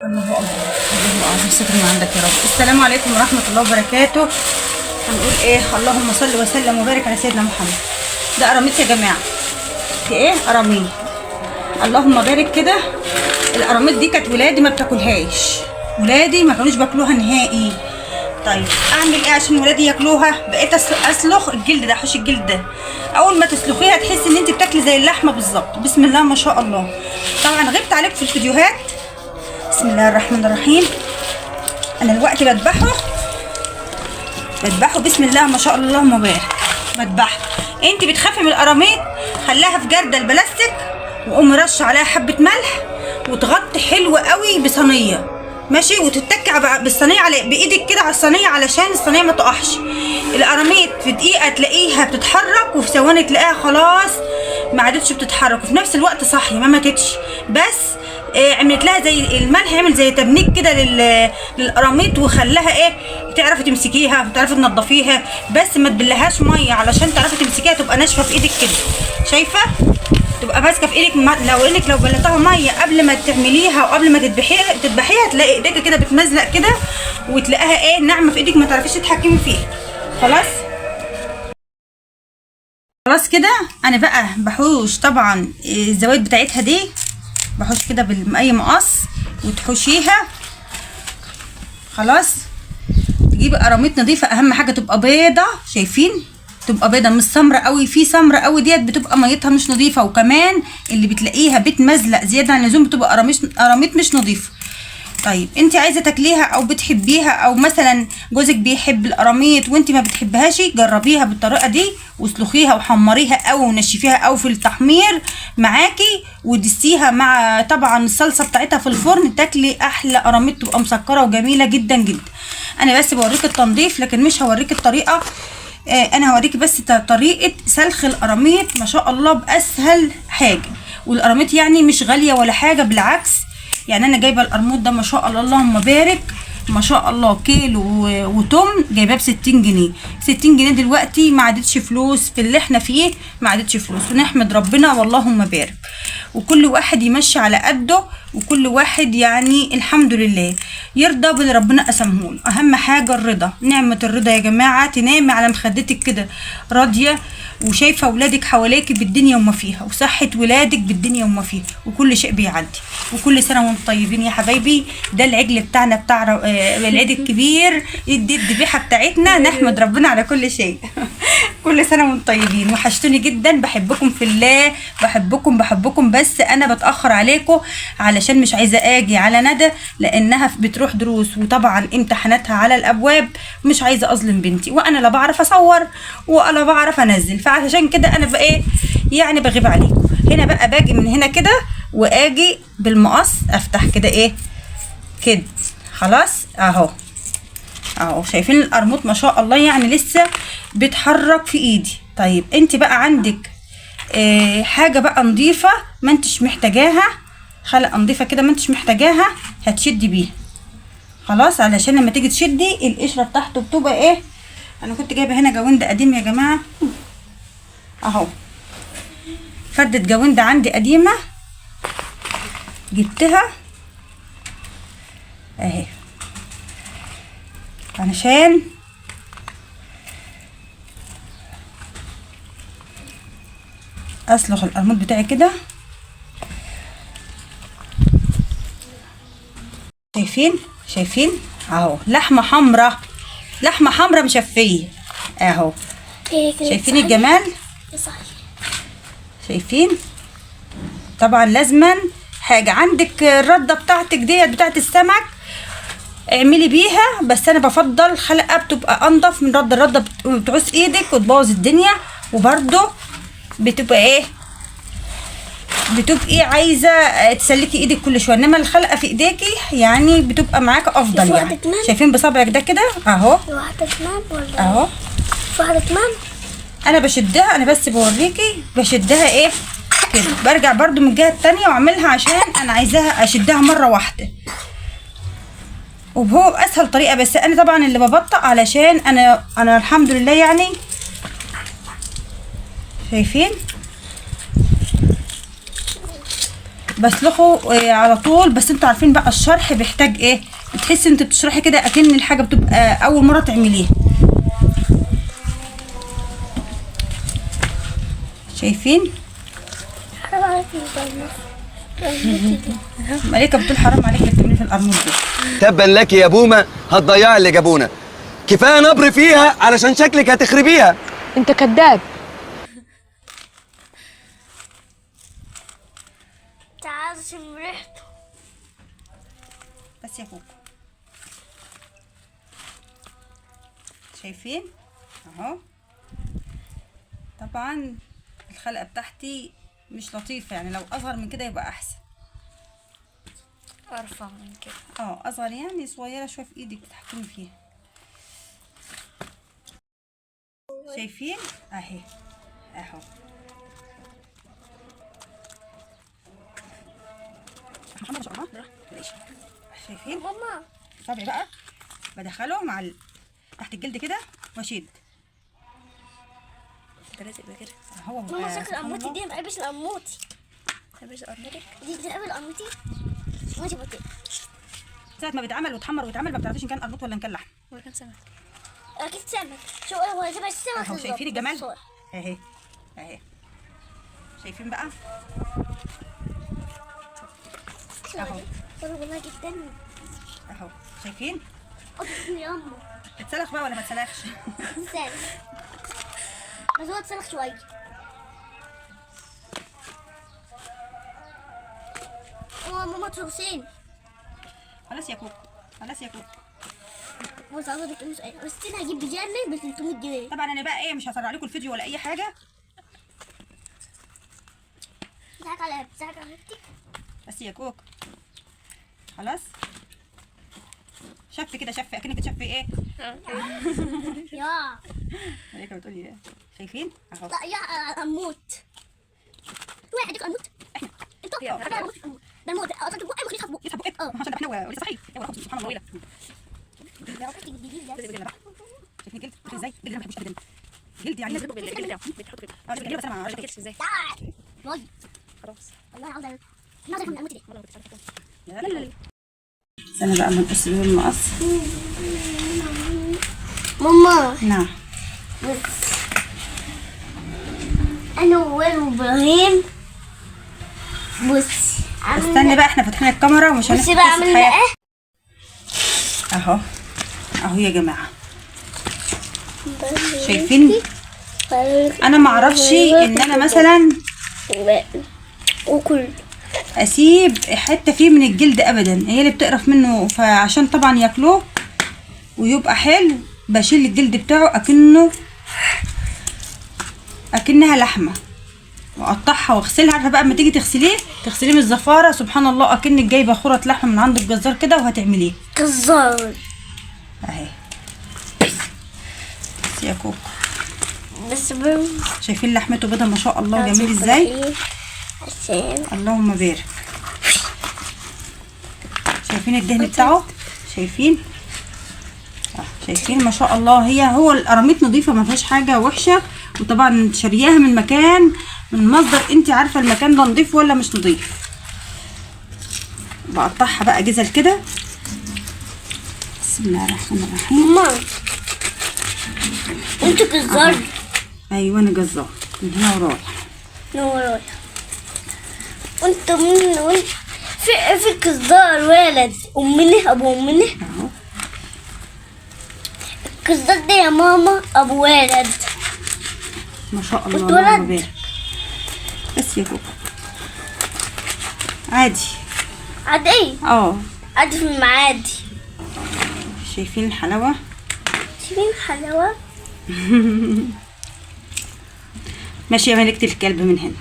الله اكبر. الله اعظم ستر من عندك يا رب. السلام عليكم ورحمه الله وبركاته. هنقول ايه؟ اللهم صل وسلم وبارك على سيدنا محمد. ده قراميط يا جماعه. في ايه؟ قراميط. اللهم بارك كده. القراميط دي كانت ولادي ما بتاكلهاش، ولادي ما كانوش باكلوها نهائي. طيب اعمل ايه عشان ولادي ياكلوها؟ بقيت اسلخ الجلد ده، حوش الجلد ده. اول ما تسلخيها تحسي ان انت بتاكلي زي اللحمه بالظبط. بسم الله ما شاء الله. طبعا غبت عليك في الفيديوهات. بسم الله الرحمن الرحيم. انا دلوقتي بذبحه بسم الله ما شاء الله اللهم بارك. بذبحه. انت بتخافي من القراميط، خليها في جرده البلاستيك وقومي رش عليها حبه ملح وتغطي حلو قوي بصينيه، ماشي، وتتكي بالصينيه على بايدك كده على الصينيه علشان الصينيه ما تقعش. القراميط في دقيقه تلاقيها بتتحرك وفي ثواني تلاقيها خلاص ما عادتش بتتحرك، وفي نفس الوقت صاحيه ما ماتتش. بس عملت لها زي الملح، عمل زي تبنيك كده للقراميط وخلاها ايه، تعرفي تمسكيها وتعرفي تنضفيها، بس ما تبلهاش ميه علشان تعرفي تمسكيها تبقى ناشفه في ايدك كده، شايفه؟ تبقى ماسكه في ايدك. لو بلتها ميه قبل ما تعمليها وقبل ما تذبحيها تلاقي ايديك كده بتمزلق كده وتلاقيها ايه، ناعمه في ايدك ما تعرفيش تتحكمي فيها. خلاص كده. انا بقى بحوش طبعا الزوايد بتاعتها دي، بحوش كده باي مقص وتحوشيها. خلاص تجيبي قراميط نظيفه، اهم حاجه تبقى بيضه، شايفين؟ تبقى بيضه مش سمره قوي. في سمره قوي ديت بتبقى ميتها مش نظيفه، وكمان اللي بتلاقيها بتمزلق زياده عن اللزوم بتبقى قراميط مش نظيفه. طيب انت عايزه تاكليها او بتحبيها، او مثلا جوزك بيحب القراميط وانت ما بتحبهاش، جربيها بالطريقه دي واسلخيها وحمريها او ونشفيها او في التحمير معاكي ودسيها مع طبعا الصلصه بتاعتها في الفرن، تاكلي احلى قراميط، تبقى مسكره وجميله جدا جدا. انا بس بوريك التنظيف لكن مش هوريك الطريقه. انا هوريكي بس طريقه سلخ القراميط ما شاء الله باسهل حاجه. والقراميط يعني مش غاليه ولا حاجه، بالعكس. يعني انا جايبه القرموط ده ما شاء الله اللهم بارك ما شاء الله كيلو وتم جايباه ب 60 جنيه. 60 جنيه دلوقتي ما عادتش فلوس في اللي احنا فيه، ما عادتش فلوس، ونحمد ربنا واللهم بارك. وكل واحد يمشي على قده، وكل واحد يعني الحمد لله يرضى باللي ربنا قسمهوله. اهم حاجه الرضا، نعمه الرضا يا جماعه. تنامي على مخدتك كده راضيه وشايفه ولادك حواليكي بالدنيا وما فيها، وصحه ولادك بالدنيا وما فيها، وكل شيء بيعدي. وكل سنه وانتم طيبين يا حبايبي. ده العجل بتاعنا بتاع العيد الكبير، دي الذبيحه بتاعتنا، نحمد ربنا على كل شيء. كل سنه وانتم طيبين. وحشتوني جدا، بحبكم في الله، بحبكم. بس انا بتاخر عليكم علشان مش عايزه اجي على ندى لانها بتروح دروس وطبعا امتحاناتها على الابواب، مش عايزه اظلم بنتي، وانا لا بعرف اصور ولا بعرف انزل، فعشان كده انا بقى ايه يعني بغيب عليكم. هنا بقى باجي من هنا كده واجي بالمقص افتح كده ايه كده. خلاص اهو شايفين القرموط ما شاء الله يعني لسه بيتحرك في ايدي. طيب انت بقى عندك حاجه بقى نظيفه ما انتش محتاجاها، خلقه نظيفه كده ما انتش محتاجاها، هتشدي بيها. خلاص علشان لما تيجي تشدي القشره بتاعته بتبقى ايه. انا كنت جايبه هنا جوند قديم يا جماعه اهو، فردة جوند عندي قديمه جبتها اهي علشان اسلخ القرموط بتاعي كده. شايفين اهو لحمه حمراء مشفيه اهو. شايفين الجمال؟ شايفين؟ طبعا لازما حاجه عندك الرده بتاعتك ديت بتاعت السمك اعملي بيها، بس انا بفضل خلقه بتبقى انضف من الرده بتعوز ايدك وتبوظ الدنيا، وبرده بتبقى بتبقي عايزه تسلكي ايدك كل شويه، انما الخلقه في ايديكي يعني بتبقى معاك افضل. يعني شايفين بصبعك ده كده اهو، واحده كمان ولا اهو واحده كمان. انا بشدها، انا بس بوريكي بشدها ايه كده، برجع برده من الجهه التانيه واعملها عشان انا عايزاها اشدها مره واحده، وهو اسهل طريقه. بس انا طبعا اللي ببطأ علشان انا الحمد لله يعني. شايفين بسلخه على طول. بس انتوا عارفين بقى الشرح بيحتاج ايه، بتحسي انت بتشرحي كده اكن الحاجه بتبقى اول مره تعمليها. شايفين؟ حرام عليك القرموط. مليكه بتقول حرام عليك اللي بتعمليه في القرموط ده. تبا لك يا بومه، هتضيعي اللي جابونا. كفايه نبر فيها علشان شكلك هتخربيها. انت كذاب. تعال شم ريحته. بس يا كوكو شايفين اهو. طبعا الخلقه بتاعتي مش لطيفه، يعني لو اصغر من كده يبقى احسن. ارفع من كده. اصغر يعني صغيره شويه في ايدك تتحكمي فيها. شايفين اهي اهو. شايفين ماما الصبع بقى بدخله مع تحت الجلد كده واشد. انت لازق بكده. هو ماما شكل سبحان القرموطي الله. دي ما بحبش القرموطي. تبقى قرمتك. دي بتحب القرموطي؟ ماشي بطيء. ساعة ما بيتعمل ويتحمر ويتعمل ما بتعرفيش ان كان قرموط ولا ان كان لحم. ولا كان سمك. اكيد سمك. شو هو شبه السمك اهو بالظبط. شايفين الجمال بالصورة. اهي اهي. شايفين بقى اهو حلو والله جدا. اهو. شايفين اطفي يا امه. اتسلخ بقى ولا ما اتسلخش؟ سالك. بس هو اتسلخ شوية. ماما تروسين. خلاص يا كوكو خلاص يا كوكو. بص عاوزة تقول بس انا هجيب بيجامة ب 300 جنيه. طبعا انا بقى ايه مش هسرع لكم الفيديو ولا اي حاجه. بتضحك على بتضحك على اختي. بس يا كوكو خلاص. شف كده شف اكنك بتشفي ايه. يا مليكه بتقولي ايه. شايفين اهو. لا يا اموت. واحد يديك اموت. انت انا اموت. ده الموت اصلا بقى مخيف بقى. يسحب بقك عشان ده احنا ولسه صحي. سبحان الله. لو كنت جديد ده. شايفين الجلد ازاي؟ الجلد انا ما بحبوش ابدا. جلد يعني بتحط كده. الجلد بس انا ما كده ازاي؟ تعال. واي خلاص. والله عاوز نظرك من الاموت دي. لا لا لا. استنى بقى من قص المقص. ماما نعم. انا وابراهيم بصي استني بقى احنا فاتحين الكاميرا ومش بصي بقى هنفتح عملنا ايه. اهو اهو يا جماعه شايفين. انا ما اعرفش ان انا مثلا وكل اسيب حته فيه من الجلد ابدا، هي اللي بتقرف منه. فعشان طبعا ياكلوه ويبقى حلو بشيل الجلد بتاعه اكنها لحمه واقطعها واغسلها. عارفه بقى اما تيجي تغسليه من الزفاره سبحان الله اكنك جايبه خرط لحمه من عند الجزار كده وهتعمليه. كزار. اهي بس يا كوكو بس شايفين لحمته بيضه ما شاء الله جميل ازاي. عشان اللهم بارك. شايفين الدهن بتاعه شايفين شايفين ما شاء الله. هو القراميط نظيفه ما فيهاش حاجه وحشه. وطبعا شارياها من مكان من مصدر انت عارفه المكان ده نظيف ولا مش نظيف. بقطعها بقى جزل كده. بسم الله الرحمن الرحيم. ماما انت كزار. ايوه انا جزار من هنا ورايح. نورايا وانت من وانت في كزار ولد امني ابو امني. اهو الكزار ده يا ماما ابو ولد. ما شاء الله اتولد. اللهم بارك. بس يا كوكو عادي. عادي عادي في المعادي. شايفين الحلاوه. شايفين حلاوه. ماشي يا ملكة الكلب من هنا.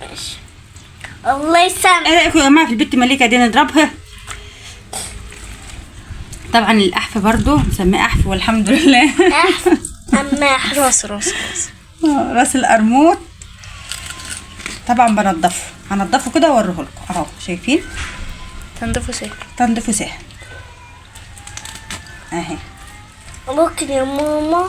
ماشي الله يسامحك. ايه رايكم يا جماعه في البت ملكه دي نضربها؟ طبعا الاحف برضو مسميه احف والحمد لله. أماح راس راس القرموط طبعا هنضفه كده واوريه لكم اهو. شايفين تنضفه سهل. تنضيفه سهل اهي. ممكن يا ماما.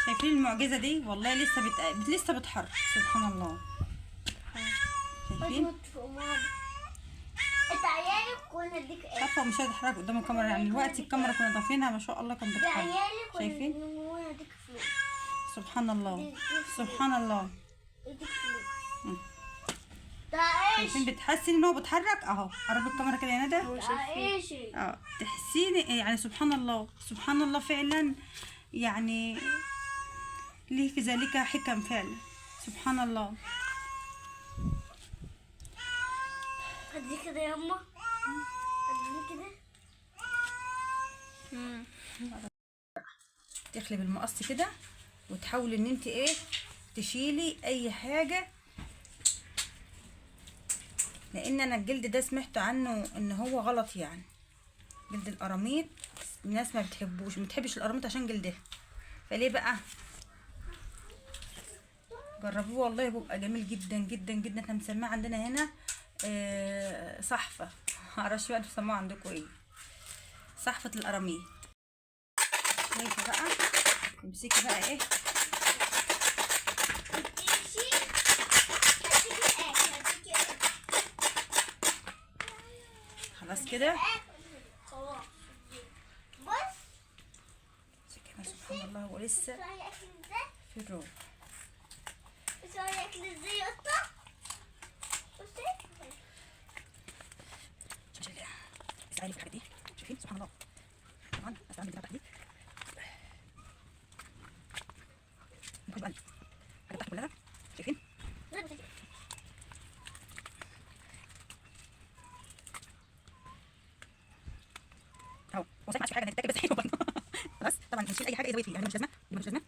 شايفين المعجزه دي والله لسه لسه بتحرك سبحان الله. شايفين؟ انت عيالك وانا اديك ايه؟ عارفه مش هتحرك قدام الكاميرا، يعني دلوقتي الكاميرا كنا طافينها ما شاء الله كانت ده بتحرك. عيالك شايفين؟ وانا اديك فلوس. سبحان الله سبحان الله. اديك فلوس. مم. ده ايش؟ شايفين بتحسي ان هو بيتحرك اهو. قرب الكاميرا كده يا ندى. ده ايش؟ تحسيني يعني سبحان الله سبحان الله فعلا، يعني ليه في ذلك حكم فعلا. سبحان الله. ادي كده يا اما. ادي كده. تخلي بالمقص كده وتحاولي ان انت ايه تشيلي اي حاجه، لان انا الجلد ده سمعت عنه ان هو غلط، يعني جلد القراميط الناس ما بتحبش القراميط عشان جلدها، فليه بقى؟ جربوه والله بيبقى جميل جدا جدا جدا. احنا بنسميه عندنا هنا صحفه، معرفش بقى انتوا بتسموها عندكم ايه. صحفه القراميط. شايفه بقى؟ امسكي بقى ايه، خلاص كده. خلاص. بص. سبحان الله ولسه في الروح. بس هو ياكل ازاي يا اسطى؟ بصي. اسعي في الحاجات دي. شايفين سبحان الله. طبعا استعمل البتاعه دي. نحط بقى الحاجات بتاعتي كلها. شايفين؟ اهو هو صحيح ما عادش في حاجه نتاكل بس حلو برضه. خلاص طبعا نشيل اي حاجه زودت فيه، يعني مش لازمه دي مش لازمه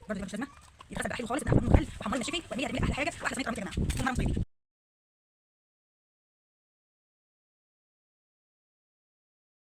برضه دي مش لازمه. يتغسل بقى حلو خالص، نعمل مخل وحمرنا شفي وارميها على حاجه واحده صينيه قراميط يا جماعه.